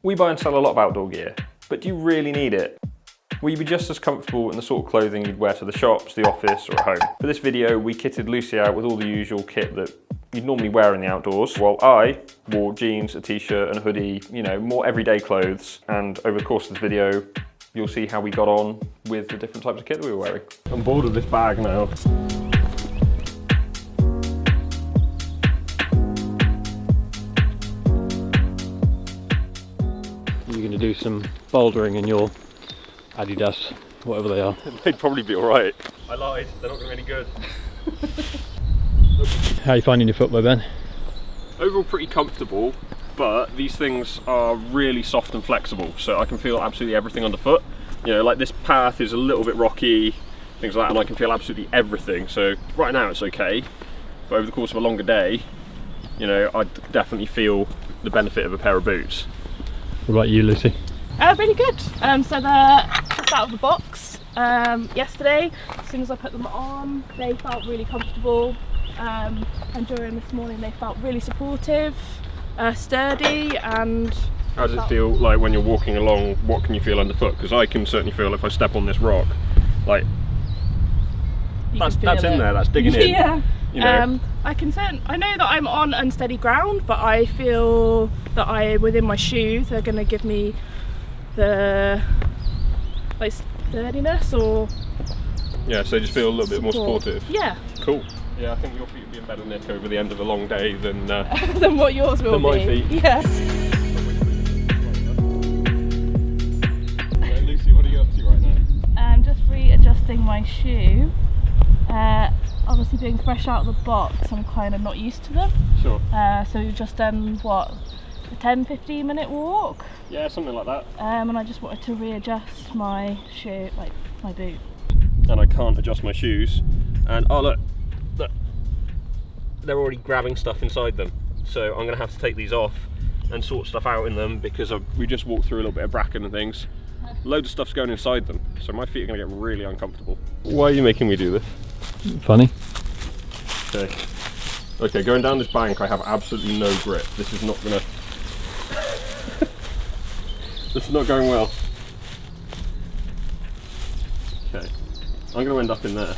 We buy and sell a lot of outdoor gear, but do you really need it? Will you be just as comfortable in the sort of clothing you'd wear to the shops, the office, or at home? For this video, we kitted Lucy out with all the usual kit that you'd normally wear in the outdoors, while I wore jeans, a t-shirt and a hoodie, you know, more everyday clothes. And over the course of this video, you'll see how we got on with the different types of kit that we were wearing. I'm bored of this bag now. You're going to do some bouldering in your Adidas, whatever they are. They'd probably be alright. I lied, they're not going to be any good. How are you finding your footwear, Ben? Overall pretty comfortable, but these things are really soft and flexible, so I can feel absolutely everything underfoot. You know, like this path is a little bit rocky, things like that, and I can feel absolutely everything. So right now it's okay, but over the course of a longer day, you know, I definitely feel the benefit of a pair of boots. What about you, Lucy? Really good. So they're just out of the box yesterday. As soon as I put them on, they felt really comfortable. And during this morning, they felt really supportive, sturdy, and... How does it feel like when you're walking along? What can you feel underfoot? Because I can certainly feel if I step on this rock, like that's in there, that's digging in. Yeah. You know. I know that I'm on unsteady ground, but I feel that within my shoes, they're going to give me the like sturdiness or... Yeah, so just feel a little bit more supportive. Yeah. Cool. Yeah, I think your feet will be in better nick over the end of a long day than than what yours will be. Than my feet. Yeah. Lucy, what are you up to right now? I'm just readjusting my shoe. Obviously being fresh out of the box, I'm kind of not used to them. Sure. So we've just done, what, a 10-15 minute walk? Yeah, something like that. And I just wanted to readjust my shoe, like my boot. And I can't adjust my shoes. And oh look, they're already grabbing stuff inside them. So I'm gonna have to take these off and sort stuff out in them because we just walked through a little bit of bracken and things. Loads of stuff's going inside them, so my feet are gonna get really uncomfortable. Why are you making me do this? Funny. Okay, going down this bank I have absolutely no grip. This is not gonna... This is not going well. Okay, I'm gonna end up in there.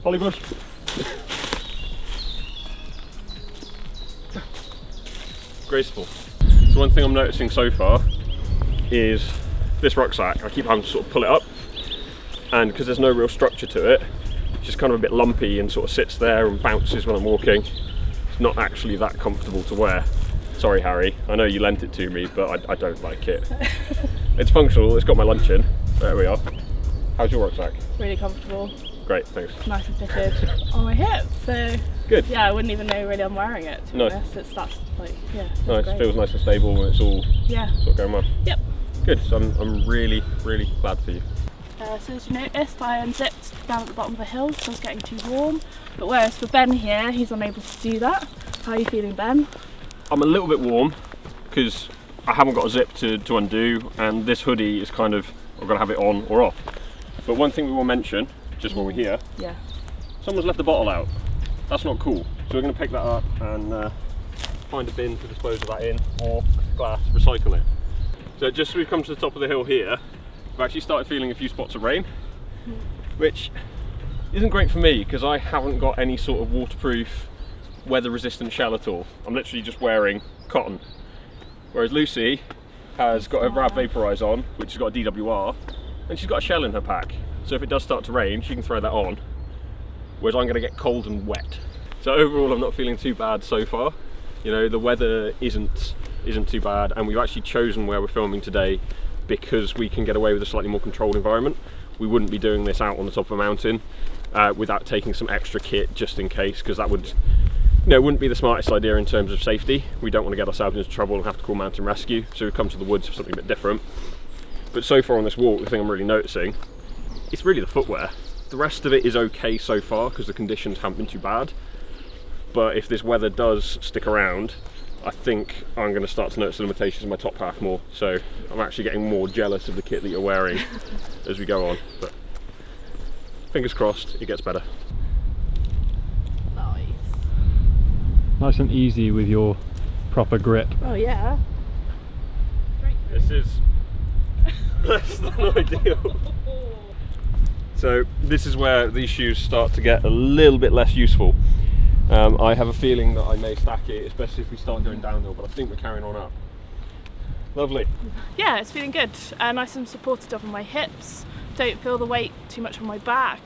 Hollywood. Graceful. So one thing I'm noticing so far is this rucksack. I keep having to sort of pull it up, and because there's no real structure to it, it's just kind of a bit lumpy and sort of sits there and bounces when I'm walking. It's not actually that comfortable to wear. Sorry, Harry, I know you lent it to me, but I don't like it. It's functional, it's got my lunch in. There we are. How's your rucksack? Really comfortable. Great, thanks. Nice and fitted on my hip, so... Good. Yeah, I wouldn't even know really I'm wearing it, to be honest. That's like, yeah. Nice, great. feels nice and stable and it's all sort of going well. Yep. Good, so I'm really, really glad for you. So as you noticed, I unzipped down at the bottom of the hill because I was getting too warm. But whereas for Ben here, he's unable to do that. How are you feeling, Ben? I'm a little bit warm because I haven't got a zip to undo, and this hoodie is kind of, I've got to have it on or off. But one thing we will mention, just while we're here, someone's left the bottle out. That's not cool. So we're going to pick that up and find a bin to dispose of that in, or glass, recycle it. So just as we've come to the top of the hill here, I've actually started feeling a few spots of rain, which isn't great for me because I haven't got any sort of waterproof, weather resistant shell at all. I'm literally just wearing cotton. Whereas Lucy has got her Rav Vaporize on, which has got a DWR, and she's got a shell in her pack. So if it does start to rain, she can throw that on, whereas I'm going to get cold and wet. So overall I'm not feeling too bad so far. You know, the weather isn't too bad, and we've actually chosen where we're filming today because we can get away with a slightly more controlled environment. We wouldn't be doing this out on the top of a mountain without taking some extra kit just in case, because that would, you know, wouldn't be the smartest idea in terms of safety. We don't want to get ourselves into trouble and have to call mountain rescue, so we've come to the woods for something a bit different. But so far on this walk, the thing I'm really noticing, it's really the footwear. The rest of it is okay so far because the conditions haven't been too bad. But if this weather does stick around, I think I'm going to start to notice the limitations in my top half more. So I'm actually getting more jealous of the kit that you're wearing as we go on. But fingers crossed, it gets better. Nice. nice and easy with your proper grip. Oh yeah. This is less than ideal. So this is where these shoes start to get a little bit less useful. I have a feeling that I may stack it, especially if we start going downhill, but I think we're carrying on up. Lovely. Yeah, it's feeling good. Nice and supported up on my hips. Don't feel the weight too much on my back.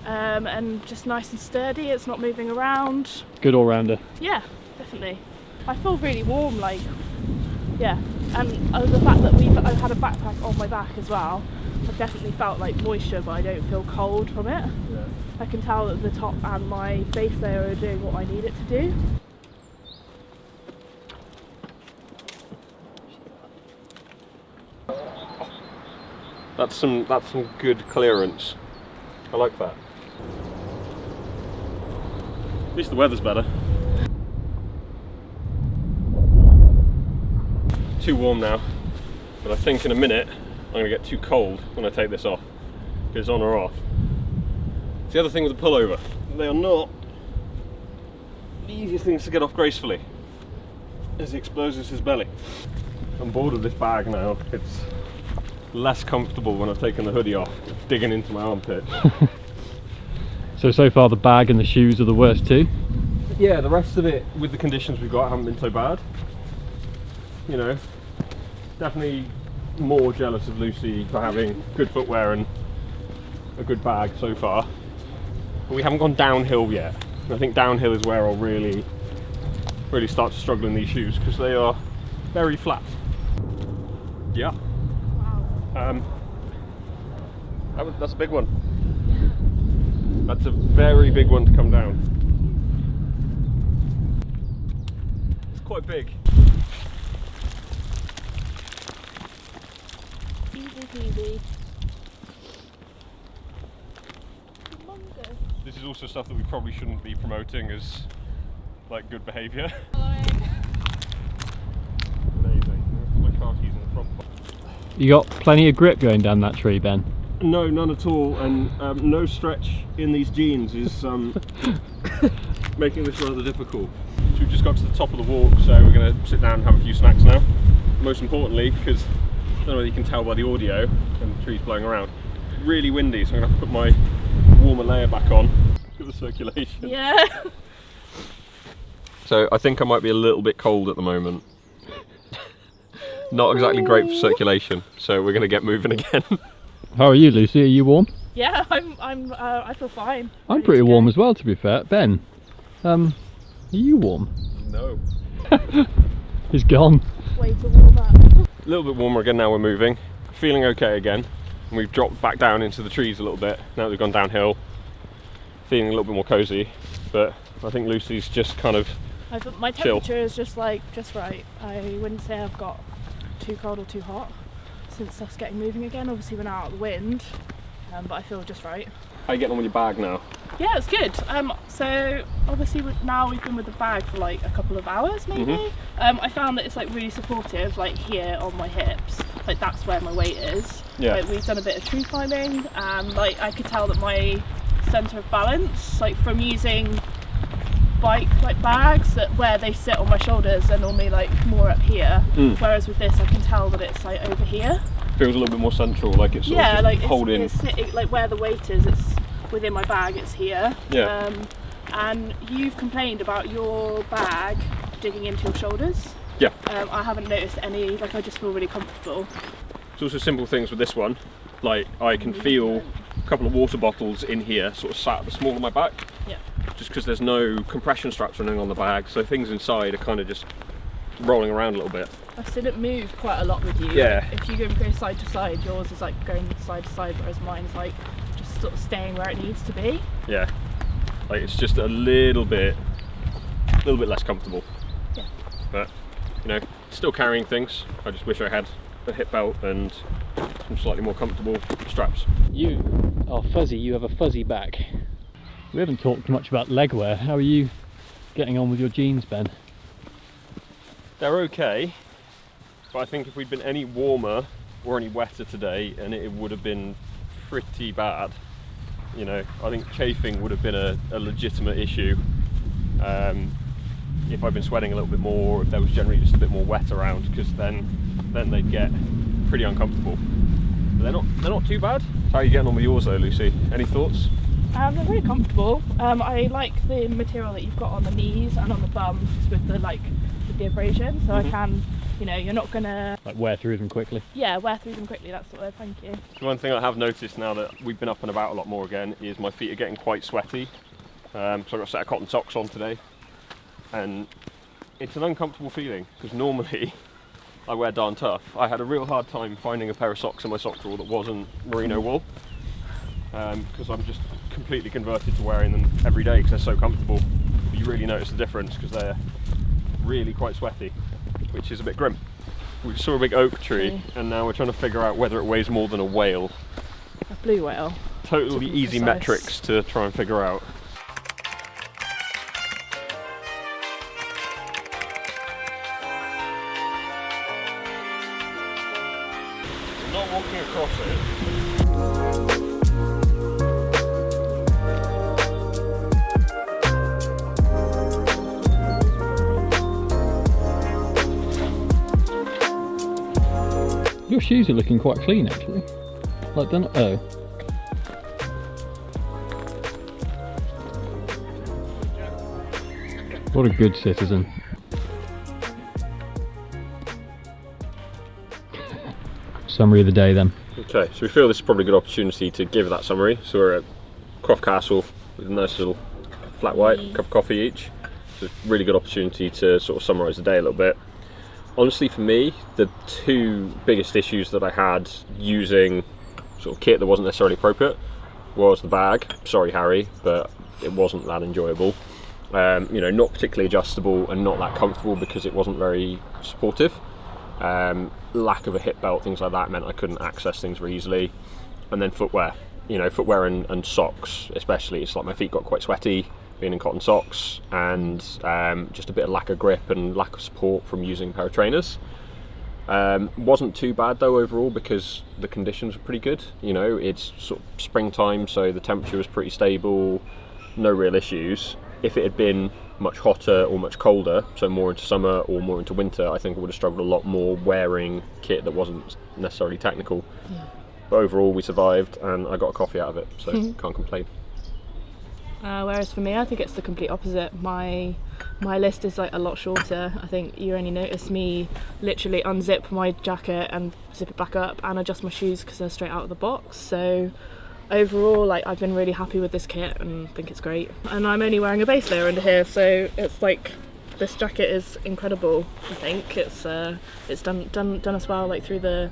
And just nice and sturdy, it's not moving around. Good all-rounder. Yeah, definitely. I feel really warm, like, yeah. And the fact that I've had a backpack on my back as well, I've definitely felt like moisture, but I don't feel cold from it. Yeah. I can tell that the top and my base layer are doing what I need it to do. That's some good clearance. I like that. At least the weather's better. Too warm now, but I think in a minute I'm going to get too cold when I take this off. Goes on or off. It's the other thing with the pullover. They are not the easiest things to get off gracefully, as he exposes his belly. I'm bored of this bag now. It's less comfortable when I've taken the hoodie off, digging into my armpit. So far the bag and the shoes are the worst too? Yeah, the rest of it, with the conditions we've got, haven't been so bad. You know, definitely more jealous of Lucy for having good footwear and a good bag so far. But we haven't gone downhill yet. I think downhill is where I'll really start to struggle in these shoes, because they are very flat. Yeah. Wow. That's a big one. That's a very big one to come down. It's quite big. Easy peasy. Humongous. This is also stuff that we probably shouldn't be promoting as like good behaviour. Amazing. My car keys in the front. You got plenty of grip going down that tree, Ben? No, none at all, and no stretch in these jeans is making this rather difficult. So we've just got to the top of the walk, so we're going to sit down and have a few snacks now. Most importantly, because I don't know whether you can tell by the audio and the trees blowing around, really windy, so I'm going to have to put my warmer layer back on for the circulation. Yeah. So I think I might be a little bit cold at the moment. Not exactly great for circulation, so we're going to get moving again. How are you, Lucy? Are you warm? Yeah, I feel fine. I'm pretty warm as well, to be fair. Ben, are you warm? No. He's gone. Way to warm up. A little bit warmer again now we're moving. Feeling okay again. And we've dropped back down into the trees a little bit now that we've gone downhill. Feeling a little bit more cosy, but I think Lucy's just kind of My chill. temperature is just right. I wouldn't say I've got too cold or too hot since us getting moving again. Obviously we're now out of the wind, but I feel just right. How are you getting on with your bag now? Yeah, it's good. So obviously now we've been with the bag for like a couple of hours maybe. I found that it's like really supportive, like here on my hips, like that's where my weight is. Yeah. Like, we've done a bit of tree climbing, and like I could tell that my centre of balance, like from using bike like bags, that where they sit on my shoulders are normally like more up here, whereas with this I can tell that it's like over here. Feels a little bit more central, like it's sort of just like holding. it's like where the weight is, it's within my bag, it's here. Yeah. And you've complained about your bag digging into your shoulders. Yeah. I haven't noticed any, like I just feel really comfortable. It's also simple things with this one, like I can feel a couple of water bottles in here sort of sat at the small of my back. Yeah. Just because there's no compression straps running on the bag, so things inside are kind of just rolling around a little bit. I've seen it move quite a lot with you. Yeah. Like, if you go side to side, yours is like going side to side, whereas mine's like just sort of staying where it needs to be. Yeah. Like it's just a little bit less comfortable. Yeah. But you know, still carrying things. I just wish I had a hip belt and some slightly more comfortable straps. You are fuzzy. You have a fuzzy back. We haven't talked much about leg wear. How are you getting on with your jeans, Ben? They're okay, but I think if we'd been any warmer or any wetter today, and it would have been pretty bad. You know, I think chafing would have been a legitimate issue. if I've been sweating a little bit more, or if there was generally just a bit more wet around, because then they'd get pretty uncomfortable. But they're not too bad. How are you getting on with yours though, Lucy? Any thoughts? They're really comfortable. I like the material that you've got on the knees and on the bums with the abrasion, so I can, you know, you're not gonna Like wear through them quickly? Yeah, wear through them quickly, that's the word, thank you. One thing I have noticed now that we've been up and about a lot more again is my feet are getting quite sweaty. So I've got a set of cotton socks on today, and it's an uncomfortable feeling because normally I wear darn tough. I had a real hard time finding a pair of socks in my sock drawer that wasn't merino wool, because I'm just completely converted to wearing them every day because they're so comfortable. But you really notice the difference because they're really quite sweaty, which is a bit grim. We saw a big oak tree and now we're trying to figure out whether it weighs more than a whale. A blue whale. Totally easy precise metrics to try and figure out. I'm not walking across it. Your shoes are looking quite clean actually. Like they're not, oh. What a good citizen. Summary of the day then. Okay, so we feel this is probably a good opportunity to give that summary. So we're at Croft Castle with a nice little flat white, cup of coffee each. So it's a really good opportunity to sort of summarise the day a little bit. Honestly, for me, the two biggest issues that I had using sort of kit that wasn't necessarily appropriate was the bag. Sorry, Harry, but it wasn't that enjoyable. You know, not particularly adjustable and not that comfortable because it wasn't very supportive. Lack of a hip belt, things like that meant I couldn't access things very easily. And then footwear, you know, footwear and socks especially. It's like my feet got quite sweaty being in cotton socks, and just a bit of lack of grip and lack of support from using a pair of trainers. Wasn't too bad though overall because the conditions were pretty good. You know, it's sort of springtime, so the temperature was pretty stable, no real issues. If it had been much hotter or much colder, so more into summer or more into winter, I think I would have struggled a lot more wearing kit that wasn't necessarily technical. Yeah. But overall we survived and I got a coffee out of it, so can't complain. Whereas for me, I think it's the complete opposite. My list is like a lot shorter. I think you only notice me literally unzip my jacket and zip it back up and adjust my shoes because they're straight out of the box. So overall, like, I've been really happy with this kit and think it's great. And I'm only wearing a base layer under here, so it's like this jacket is incredible. I think it's done us well, like through the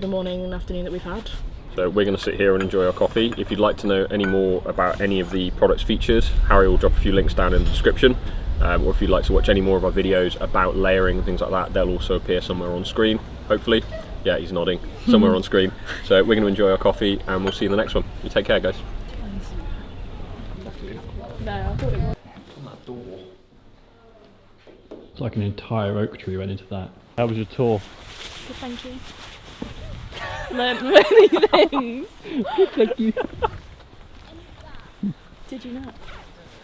morning and afternoon that we've had. So we're going to sit here and enjoy our coffee. If you'd like to know any more about any of the products featured, Harry will drop a few links down in the description. Or if you'd like to watch any more of our videos about layering and things like that, they'll also appear somewhere on screen, hopefully. Yeah, he's nodding, somewhere on screen. So we're going to enjoy our coffee and we'll see you in the next one. You take care, guys. No, I thought it was. On that door. It's like an entire oak tree went into that. How was your tour? Good, thank you. Learned many things. Good, thank you. Did you not?